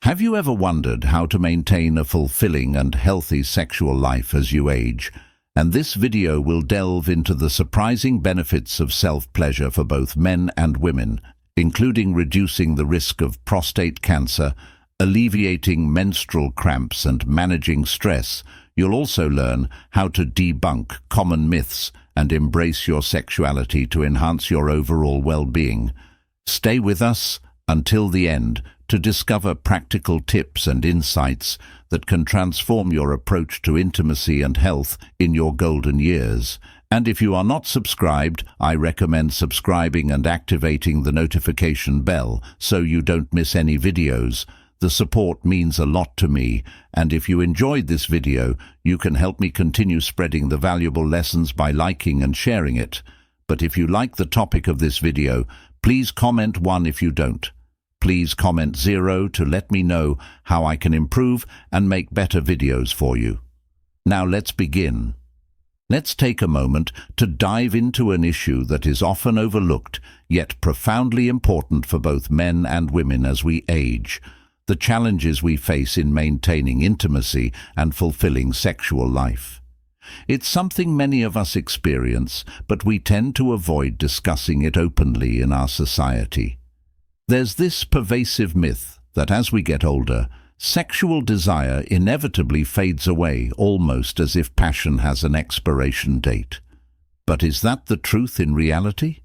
Have you ever wondered how to maintain a fulfilling and healthy sexual life as you age? And this video will delve into the surprising benefits of self-pleasure for both men and women, including reducing the risk of prostate cancer, alleviating menstrual cramps, and managing stress. You'll also learn how to debunk common myths and embrace your sexuality to enhance your overall well-being. Stay with us until the end to discover practical tips and insights that can transform your approach to intimacy and health in your golden years. And if you are not subscribed, I recommend subscribing and activating the notification bell so you don't miss any videos. The support means a lot to me, and if you enjoyed this video, you can help me continue spreading the valuable lessons by liking and sharing it. But if you like the topic of this video, please comment 1 if you don't. Please comment 0 to let me know how I can improve and make better videos for you. Now let's begin. Let's take a moment to dive into an issue that is often overlooked, yet profoundly important for both men and women as we age: the challenges we face in maintaining intimacy and fulfilling sexual life. It's something many of us experience, but we tend to avoid discussing it openly in our society. There's this pervasive myth that as we get older, sexual desire inevitably fades away, almost as if passion has an expiration date. But is that the truth in reality?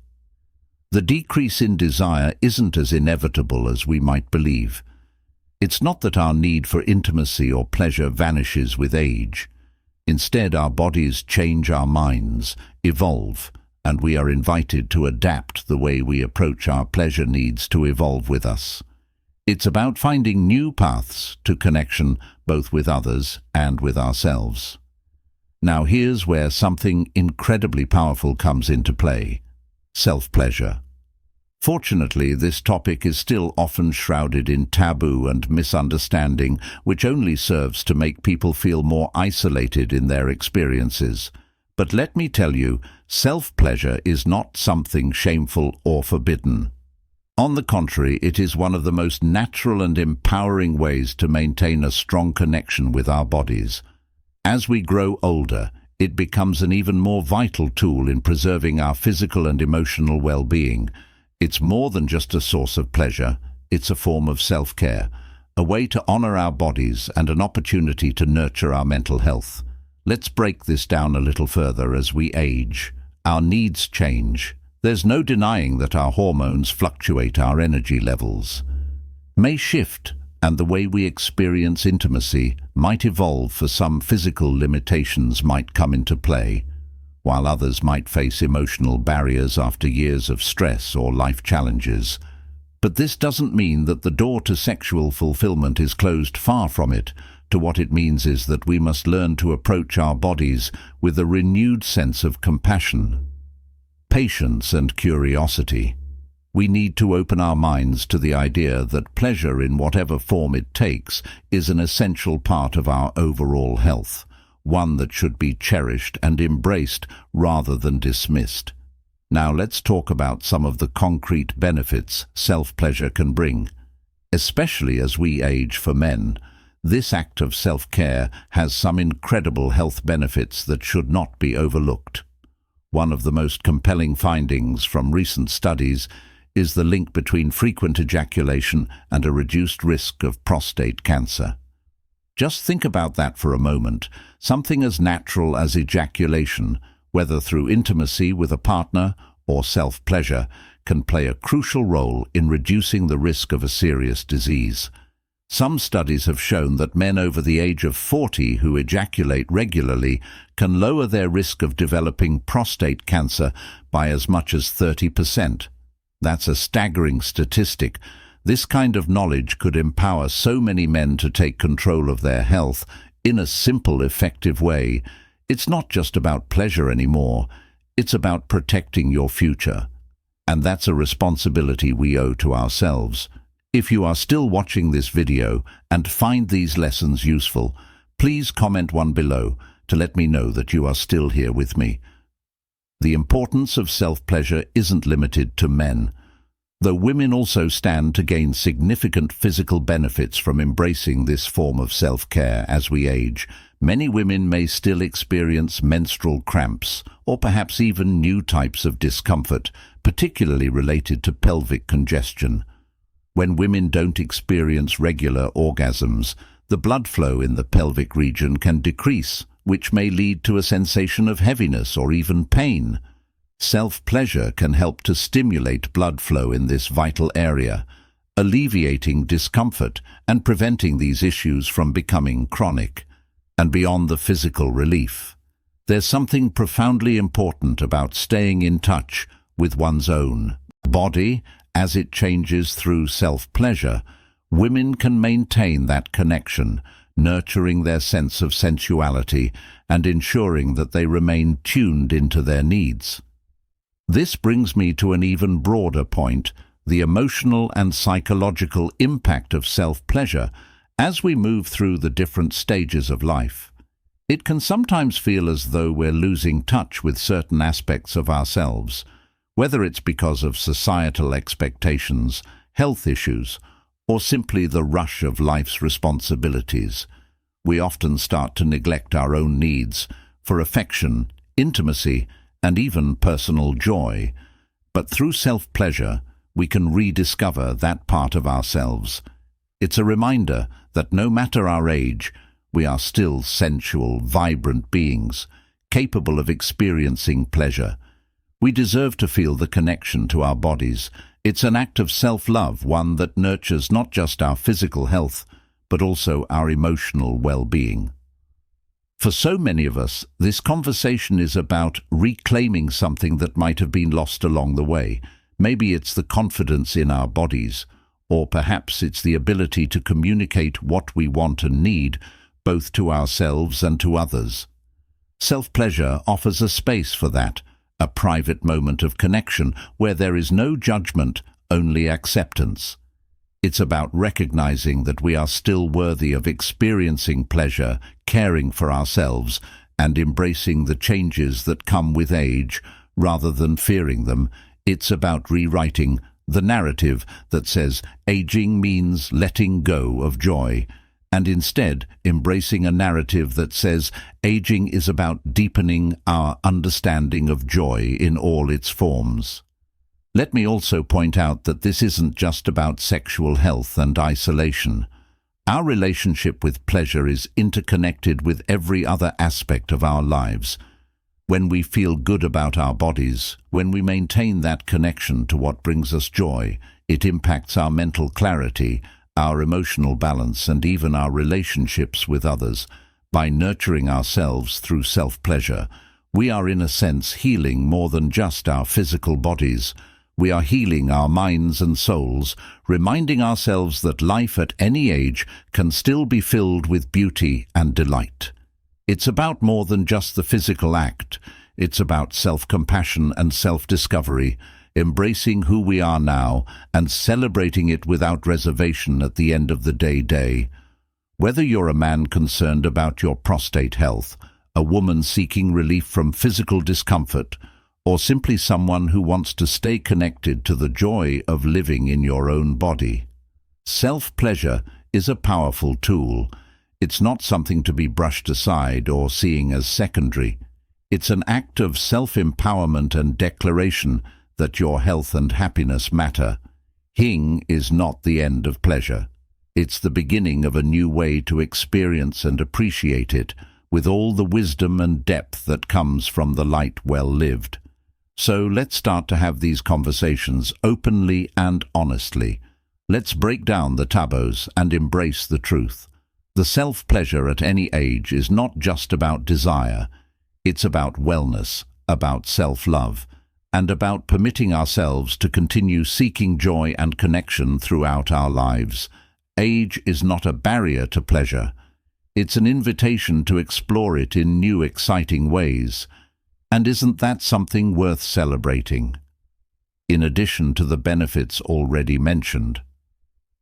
The decrease in desire isn't as inevitable as we might believe. It's not that our need for intimacy or pleasure vanishes with age. Instead, our bodies change, our minds evolve, and we are invited to adapt the way we approach our pleasure needs to evolve with us. It's about finding new paths to connection, both with others and with ourselves. Now here's where something incredibly powerful comes into play: self-pleasure. Fortunately, this topic is still often shrouded in taboo and misunderstanding, which only serves to make people feel more isolated in their experiences. But let me tell you, self-pleasure is not something shameful or forbidden. On the contrary, it is one of the most natural and empowering ways to maintain a strong connection with our bodies. As we grow older, it becomes an even more vital tool in preserving our physical and emotional well-being. It's more than just a source of pleasure, it's a form of self-care, a way to honor our bodies and an opportunity to nurture our mental health. Let's break this down a little further. As we age, our needs change. There's no denying that our hormones fluctuate, our energy levels may shift, and the way we experience intimacy might evolve. For some, physical limitations might come into play, while others might face emotional barriers after years of stress or life challenges. But this doesn't mean that the door to sexual fulfillment is closed. Far from it. What it means is that we must learn to approach our bodies with a renewed sense of compassion, patience, and curiosity. We need to open our minds to the idea that pleasure, in whatever form it takes, is an essential part of our overall health, one that should be cherished and embraced rather than dismissed. Now let's talk about some of the concrete benefits self-pleasure can bring. Especially as we age, for men, this act of self-care has some incredible health benefits that should not be overlooked. One of the most compelling findings from recent studies is the link between frequent ejaculation and a reduced risk of prostate cancer. Just think about that for a moment. Something as natural as ejaculation, whether through intimacy with a partner or self-pleasure, can play a crucial role in reducing the risk of a serious disease. Some studies have shown that men over the age of 40 who ejaculate regularly can lower their risk of developing prostate cancer by as much as 30%. That's a staggering statistic. This kind of knowledge could empower so many men to take control of their health in a simple, effective way. It's not just about pleasure anymore. It's about protecting your future. And that's a responsibility we owe to ourselves. If you are still watching this video and find these lessons useful, please comment 1 below to let me know that you are still here with me. The importance of self-pleasure isn't limited to men. Though women also stand to gain significant physical benefits from embracing this form of self-care as we age, many women may still experience menstrual cramps or perhaps even new types of discomfort, particularly related to pelvic congestion. When women don't experience regular orgasms, the blood flow in the pelvic region can decrease, which may lead to a sensation of heaviness or even pain. Self-pleasure can help to stimulate blood flow in this vital area, alleviating discomfort and preventing these issues from becoming chronic. And beyond the physical relief, there's something profoundly important about staying in touch with one's own body as it changes through self-pleasure. Women can maintain that connection, nurturing their sense of sensuality and ensuring that they remain tuned into their needs. This brings me to an even broader point, the emotional and psychological impact of self-pleasure as we move through the different stages of life. It can sometimes feel as though we're losing touch with certain aspects of ourselves, whether it's because of societal expectations, health issues, or simply the rush of life's responsibilities. We often start to neglect our own needs for affection, intimacy, and even personal joy. But through self-pleasure, we can rediscover that part of ourselves. It's a reminder that no matter our age, we are still sensual, vibrant beings, capable of experiencing pleasure. We deserve to feel the connection to our bodies. It's an act of self-love, one that nurtures not just our physical health, but also our emotional well-being. For so many of us, this conversation is about reclaiming something that might have been lost along the way. Maybe it's the confidence in our bodies, or perhaps it's the ability to communicate what we want and need, both to ourselves and to others. Self-pleasure offers a space for that, a private moment of connection where there is no judgment, only acceptance. It's about recognizing that we are still worthy of experiencing pleasure, caring for ourselves, and embracing the changes that come with age, rather than fearing them. It's about rewriting the narrative that says aging means letting go of joy, and instead embracing a narrative that says aging is about deepening our understanding of joy in all its forms. Let me also point out that this isn't just about sexual health and isolation. Our relationship with pleasure is interconnected with every other aspect of our lives. When we feel good about our bodies, when we maintain that connection to what brings us joy, it impacts our mental clarity, our emotional balance, and even our relationships with others. By nurturing ourselves through self-pleasure, we are in a sense healing more than just our physical bodies. We are healing our minds and souls, reminding ourselves that life at any age can still be filled with beauty and delight. It's about more than just the physical act. It's about self-compassion and self-discovery, embracing who we are now and celebrating it without reservation at the end of the day. Whether you're a man concerned about your prostate health, a woman seeking relief from physical discomfort, or simply someone who wants to stay connected to the joy of living in your own body, self-pleasure is a powerful tool. It's not something to be brushed aside or seeing as secondary. It's an act of self-empowerment and declaration that your health and happiness matter. Hing is not the end of pleasure. It's the beginning of a new way to experience and appreciate it, with all the wisdom and depth that comes from the light well lived. So let's start to have these conversations openly and honestly. Let's break down the taboos and embrace the truth. The self-pleasure at any age is not just about desire. It's about wellness, about self-love, and about permitting ourselves to continue seeking joy and connection throughout our lives. Age is not a barrier to pleasure. It's an invitation to explore it in new, exciting ways. And isn't that something worth celebrating? In addition to the benefits already mentioned,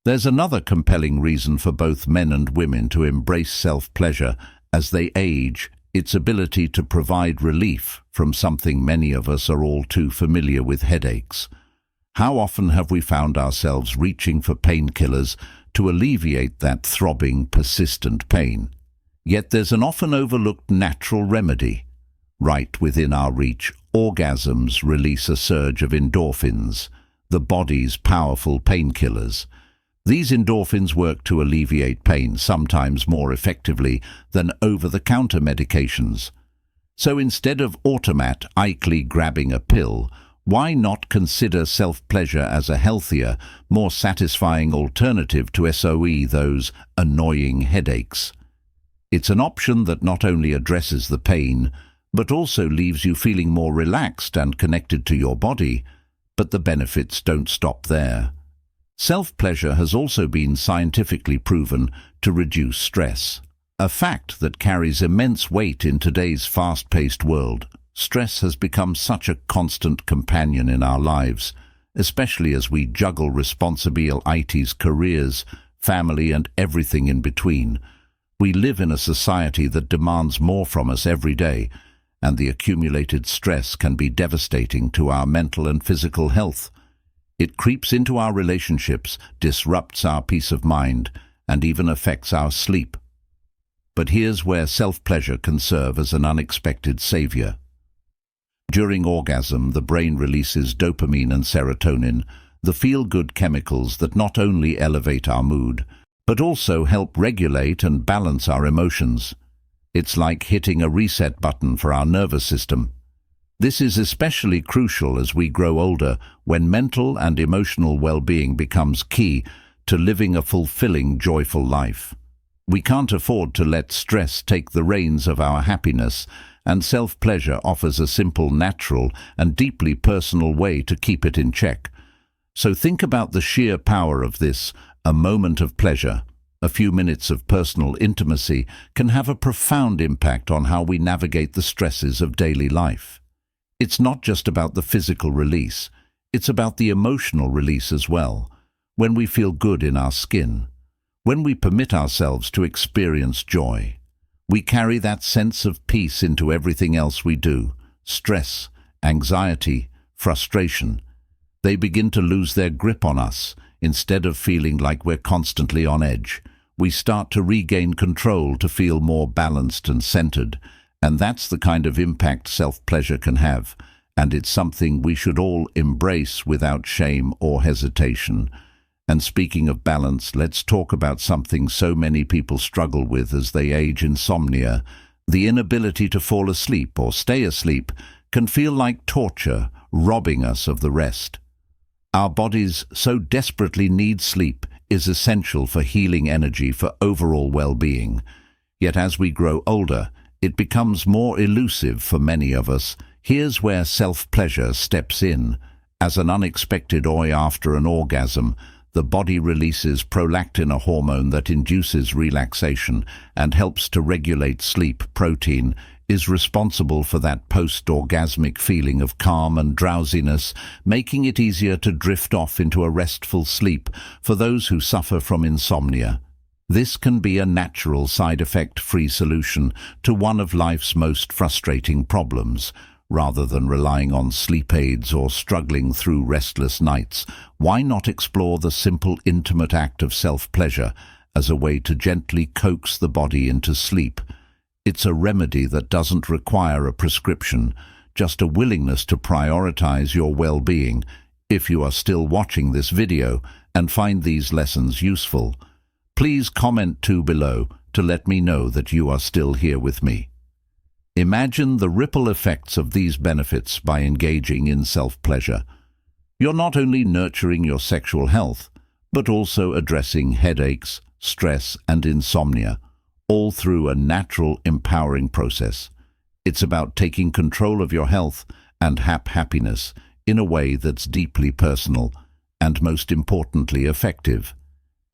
there's another compelling reason for both men and women to embrace self-pleasure as they age: its ability to provide relief from something many of us are all too familiar with: headaches. How often have we found ourselves reaching for painkillers to alleviate that throbbing, persistent pain? Yet there's an often overlooked natural remedy. Right within our reach, orgasms release a surge of endorphins, the body's powerful painkillers. These endorphins work to alleviate pain, sometimes more effectively than over-the-counter medications. So instead of idly grabbing a pill, why not consider self-pleasure as a healthier, more satisfying alternative to those annoying headaches? It's an option that not only addresses the pain, but also leaves you feeling more relaxed and connected to your body. But the benefits don't stop there. Self-pleasure has also been scientifically proven to reduce stress, a fact that carries immense weight in today's fast-paced world. Stress has become such a constant companion in our lives, especially as we juggle responsibilities, careers, family, and everything in between. We live in a society that demands more from us every day, and the accumulated stress can be devastating to our mental and physical health. It creeps into our relationships, disrupts our peace of mind, and even affects our sleep. But here's where self-pleasure can serve as an unexpected savior. During orgasm, the brain releases dopamine and serotonin, the feel-good chemicals that not only elevate our mood, but also help regulate and balance our emotions. It's like hitting a reset button for our nervous system. This is especially crucial as we grow older, when mental and emotional well-being becomes key to living a fulfilling, joyful life. We can't afford to let stress take the reins of our happiness, and self-pleasure offers a simple, natural, and deeply personal way to keep it in check. So think about the sheer power of this, a moment of pleasure. A few minutes of personal intimacy can have a profound impact on how we navigate the stresses of daily life. It's not just about the physical release, it's about the emotional release as well. When we feel good in our skin, when we permit ourselves to experience joy, we carry that sense of peace into everything else we do. Stress, anxiety, frustration, they begin to lose their grip on us. Instead of feeling like we're constantly on edge, we start to regain control, to feel more balanced and centered. And that's the kind of impact self-pleasure can have, and it's something we should all embrace without shame or hesitation. And speaking of balance, let's talk about something so many people struggle with as they age: insomnia. The inability to fall asleep or stay asleep can feel like torture, robbing us of the rest. Our bodies so desperately need sleep, is essential for healing energy, for overall well-being. Yet as we grow older, it becomes more elusive for many of us. Here's where self-pleasure steps in. As an unexpected after an orgasm, the body releases prolactin, a hormone that induces relaxation and helps to regulate sleep. Protein is responsible for that post-orgasmic feeling of calm and drowsiness, making it easier to drift off into a restful sleep for those who suffer from insomnia. This can be a natural, side-effect-free solution to one of life's most frustrating problems. Rather than relying on sleep aids or struggling through restless nights, why not explore the simple, intimate act of self-pleasure as a way to gently coax the body into sleep? It's a remedy that doesn't require a prescription, just a willingness to prioritize your well-being. If you are still watching this video and find these lessons useful, please comment below to let me know that you are still here with me. Imagine the ripple effects of these benefits by engaging in self-pleasure. You're not only nurturing your sexual health, but also addressing headaches, stress, and insomnia, all through a natural, empowering process. It's about taking control of your health and happiness in a way that's deeply personal and, most importantly, effective.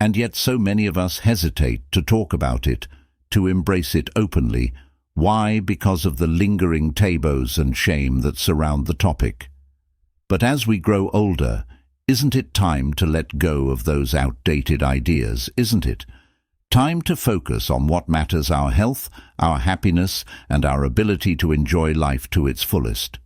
And yet so many of us hesitate to talk about it, to embrace it openly. Why? Because of the lingering taboos and shame that surround the topic. But as we grow older, isn't it time to let go of those outdated ideas, isn't it? Time to focus on what matters: our health, our happiness, and our ability to enjoy life to its fullest.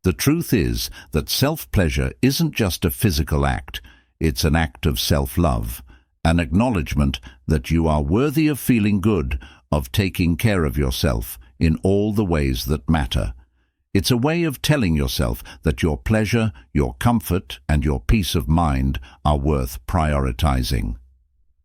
The truth is that self-pleasure isn't just a physical act, it's an act of self-love, an acknowledgement that you are worthy of feeling good, of taking care of yourself in all the ways that matter. It's a way of telling yourself that your pleasure, your comfort, and your peace of mind are worth prioritizing.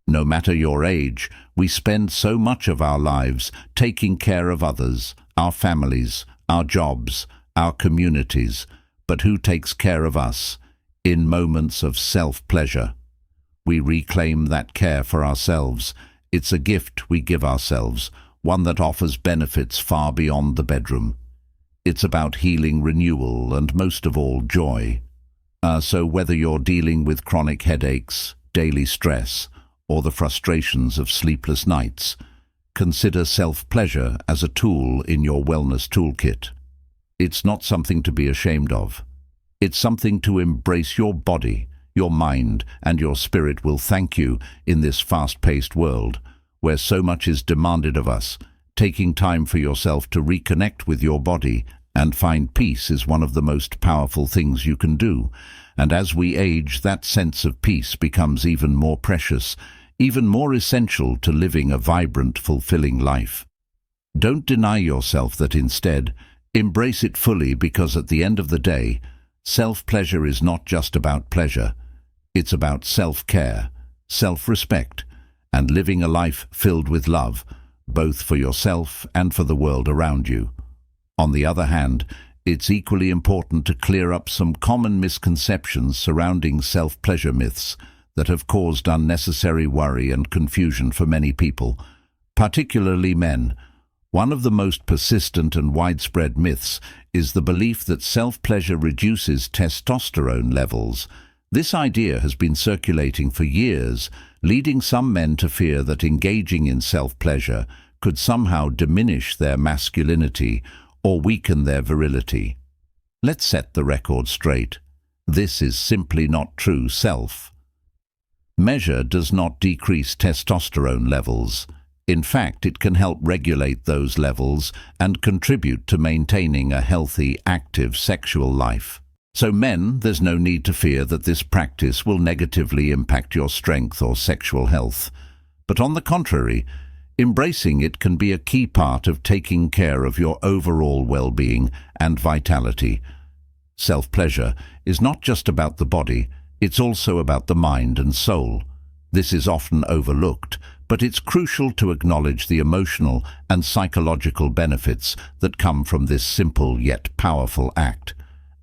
No matter your age, we spend so much of our lives taking care of others, our families, our jobs, our communities, but who takes care of us in moments of self-pleasure? We reclaim that care for ourselves. It's a gift we give ourselves, one that offers benefits far beyond the bedroom. It's about healing, renewal, and most of all, joy. So whether you're dealing with chronic headaches, daily stress, or the frustrations of sleepless nights, consider self-pleasure as a tool in your wellness toolkit. It's not something to be ashamed of. It's something to embrace. Your body, your mind, and your spirit will thank you in this fast-paced world, where so much is demanded of us. Taking time for yourself to reconnect with your body and find peace is one of the most powerful things you can do. And as we age, that sense of peace becomes even more precious, even more essential to living a vibrant, fulfilling life. Don't deny yourself that. Instead, embrace it fully, because at the end of the day, self-pleasure is not just about pleasure. It's about self-care, self-respect, and living a life filled with love, both for yourself and for the world around you. On the other hand, it's equally important to clear up some common misconceptions surrounding self-pleasure myths that have caused unnecessary worry and confusion for many people, particularly men. One of the most persistent and widespread myths is the belief that self-pleasure reduces testosterone levels. This idea has been circulating for years, leading some men to fear that engaging in self-pleasure could somehow diminish their masculinity or weaken their virility. Let's set the record straight. This is simply not true. Self-pleasure does not decrease testosterone levels. In fact, it can help regulate those levels and contribute to maintaining a healthy, active sexual life. So men, there's no need to fear that this practice will negatively impact your strength or sexual health. But on the contrary, embracing it can be a key part of taking care of your overall well-being and vitality. Self-pleasure is not just about the body, it's also about the mind and soul. This is often overlooked, but it's crucial to acknowledge the emotional and psychological benefits that come from this simple yet powerful act.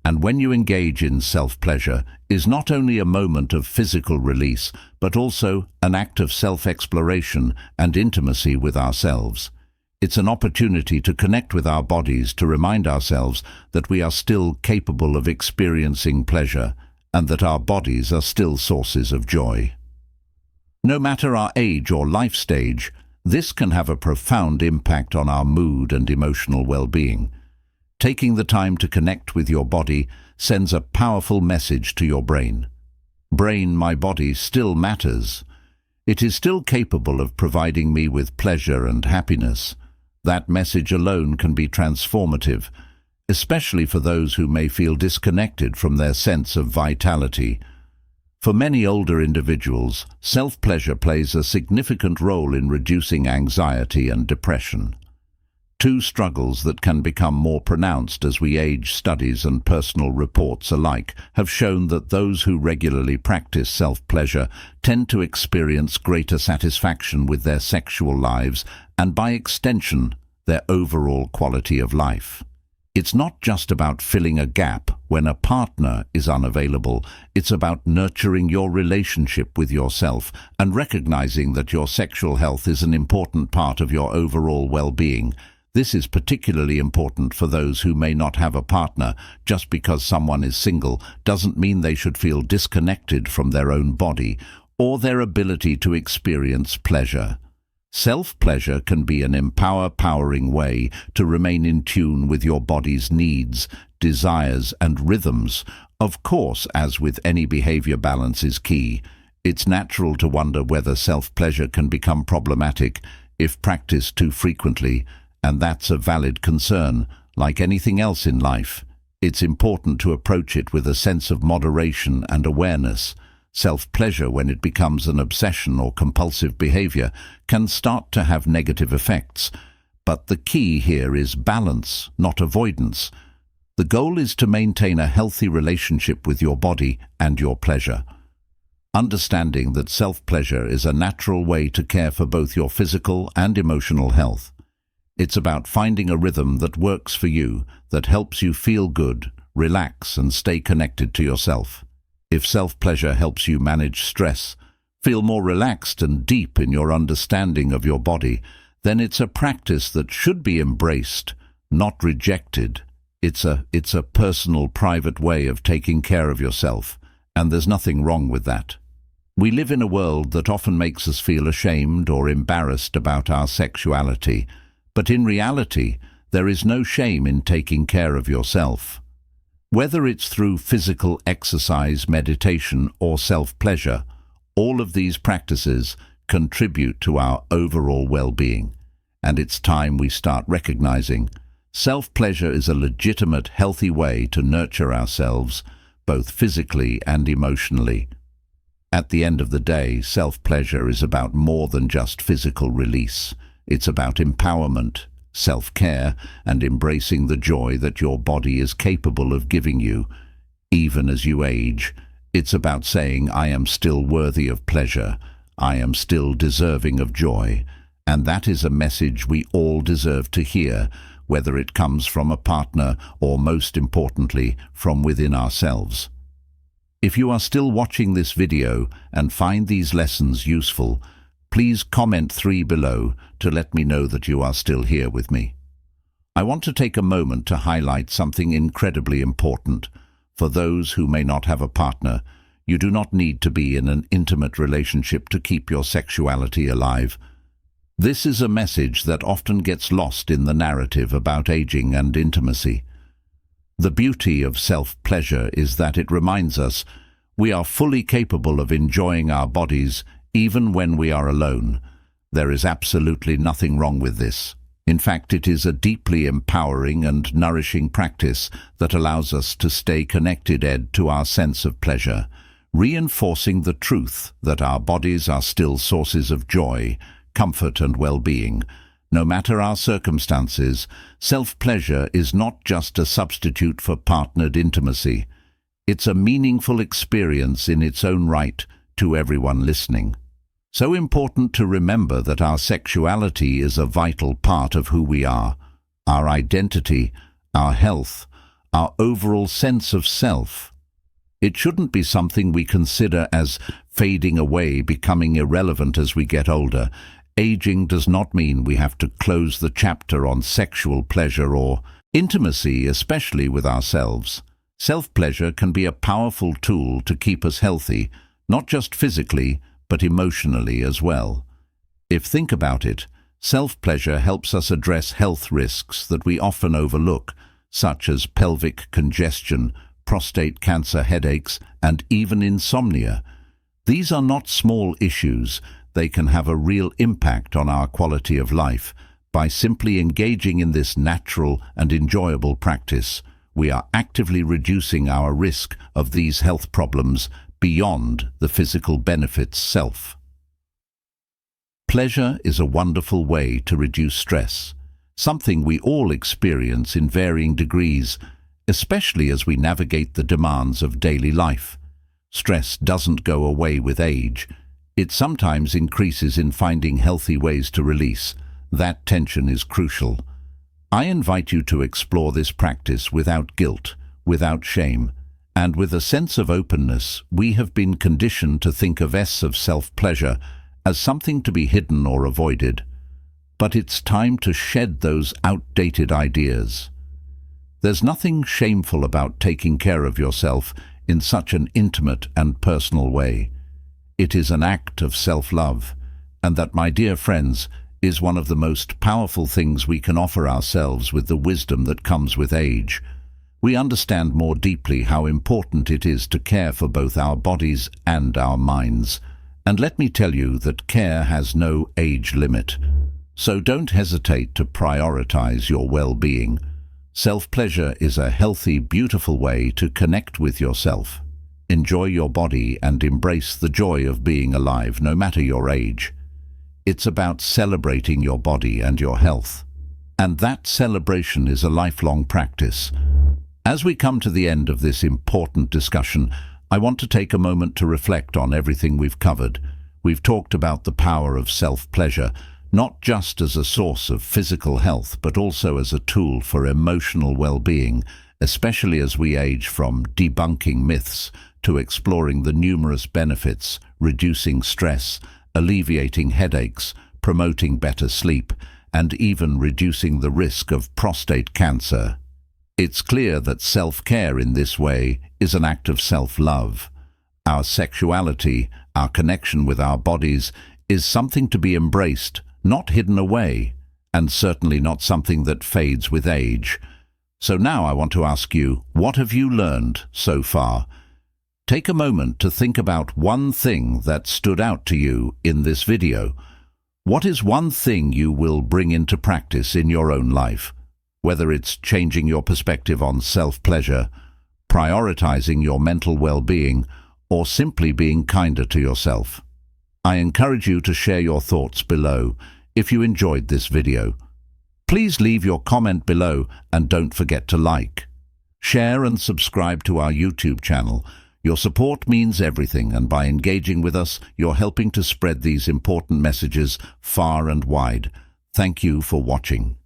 And when you engage in self-pleasure, is not only a moment of physical release, but also an act of self-exploration and intimacy with ourselves. It's an opportunity to connect with our bodies, to remind ourselves that we are still capable of experiencing pleasure, and that our bodies are still sources of joy. No matter our age or life stage, this can have a profound impact on our mood and emotional well-being. Taking the time to connect with your body sends a powerful message to your brain. Brain, my body still matters. It is still capable of providing me with pleasure and happiness. That message alone can be transformative, especially for those who may feel disconnected from their sense of vitality. For many older individuals, self-pleasure plays a significant role in reducing anxiety and depression. Two struggles that can become more pronounced as we age. Studies and personal reports alike have shown that those who regularly practice self-pleasure tend to experience greater satisfaction with their sexual lives and, by extension, their overall quality of life. It's not just about filling a gap when a partner is unavailable. It's about nurturing your relationship with yourself and recognizing that your sexual health is an important part of your overall well-being. This is particularly important for those who may not have a partner. Just because someone is single doesn't mean they should feel disconnected from their own body or their ability to experience pleasure. Self-pleasure can be an empowering way to remain in tune with your body's needs, desires, and rhythms. Of course, as with any behavior, balance is key. It's natural to wonder whether self-pleasure can become problematic if practiced too frequently, and that's a valid concern. Like anything else in life, It's important to approach it with a sense of moderation and awareness. Self-pleasure, when it becomes an obsession or compulsive behavior, can start to have negative effects. But the key here is balance, not avoidance. The goal is to maintain a healthy relationship with your body and your pleasure. Understanding that self-pleasure is a natural way to care for both your physical and emotional health. It's about finding a rhythm that works for you, that helps you feel good, relax, and stay connected to yourself. If self-pleasure helps you manage stress, feel more relaxed and deep in your understanding of your body, then it's a practice that should be embraced, not rejected. It's a personal, private way of taking care of yourself, and there's nothing wrong with that. We live in a world that often makes us feel ashamed or embarrassed about our sexuality, but in reality, there is no shame in taking care of yourself. Whether it's through physical exercise, meditation, or self-pleasure, all of these practices contribute to our overall well-being, and it's time we start recognizing self-pleasure is a legitimate, healthy way to nurture ourselves, both physically and emotionally. At the end of the day, self-pleasure is about more than just physical release. It's about empowerment, self-care, and embracing the joy that your body is capable of giving you. Even as you age, it's about saying, I am still worthy of pleasure, I am still deserving of joy, and that is a message we all deserve to hear, whether it comes from a partner or, most importantly, from within ourselves. If you are still watching this video and find these lessons useful, please comment 3 below to let me know that you are still here with me. I want to take a moment to highlight something incredibly important. For those who may not have a partner, you do not need to be in an intimate relationship to keep your sexuality alive. This is a message that often gets lost in the narrative about aging and intimacy. The beauty of self-pleasure is that it reminds us we are fully capable of enjoying our bodies even when we are alone. There is absolutely nothing wrong with this. In fact, it is a deeply empowering and nourishing practice that allows us to stay connected to our sense of pleasure, reinforcing the truth that our bodies are still sources of joy, comfort, and well-being. No matter our circumstances, self-pleasure is not just a substitute for partnered intimacy. It's a meaningful experience in its own right to everyone listening. So important to remember that our sexuality is a vital part of who we are, our identity, our health, our overall sense of self. It shouldn't be something we consider as fading away, becoming irrelevant as we get older. Aging does not mean we have to close the chapter on sexual pleasure or intimacy, especially with ourselves. Self-pleasure can be a powerful tool to keep us healthy, not just physically, but emotionally as well. Think about it, self-pleasure helps us address health risks that we often overlook, such as pelvic congestion, prostate cancer, headaches, and even insomnia. These are not small issues. They can have a real impact on our quality of life. By simply engaging in this natural and enjoyable practice, we are actively reducing our risk of these health problems beyond the physical benefits self. Pleasure is a wonderful way to reduce stress, something we all experience in varying degrees, especially as we navigate the demands of daily life. Stress doesn't go away with age. It sometimes increases in finding healthy ways to release. That tension is crucial. I invite you to explore this practice without guilt, without shame, and with a sense of openness. We have been conditioned to think of self-pleasure as something to be hidden or avoided. But it's time to shed those outdated ideas. There's nothing shameful about taking care of yourself in such an intimate and personal way. It is an act of self-love, and that, my dear friends, is one of the most powerful things we can offer ourselves with the wisdom that comes with age. We understand more deeply how important it is to care for both our bodies and our minds. And let me tell you that care has no age limit. So don't hesitate to prioritize your well-being. Self-pleasure is a healthy, beautiful way to connect with yourself. Enjoy your body and embrace the joy of being alive, no matter your age. It's about celebrating your body and your health. And that celebration is a lifelong practice. As we come to the end of this important discussion, I want to take a moment to reflect on everything we've covered. We've talked about the power of self-pleasure, not just as a source of physical health, but also as a tool for emotional well-being, especially as we age, from debunking myths to exploring the numerous benefits, reducing stress, alleviating headaches, promoting better sleep, and even reducing the risk of prostate cancer. It's clear that self-care in this way is an act of self-love. Our sexuality, our connection with our bodies, is something to be embraced, not hidden away, and certainly not something that fades with age. So now I want to ask you, what have you learned so far? Take a moment to think about one thing that stood out to you in this video. What is one thing you will bring into practice in your own life? Whether it's changing your perspective on self-pleasure, prioritizing your mental well-being, or simply being kinder to yourself. I encourage you to share your thoughts below if you enjoyed this video. Please leave your comment below and don't forget to like, share and subscribe to our YouTube channel. Your support means everything, and by engaging with us, you're helping to spread these important messages far and wide. Thank you for watching.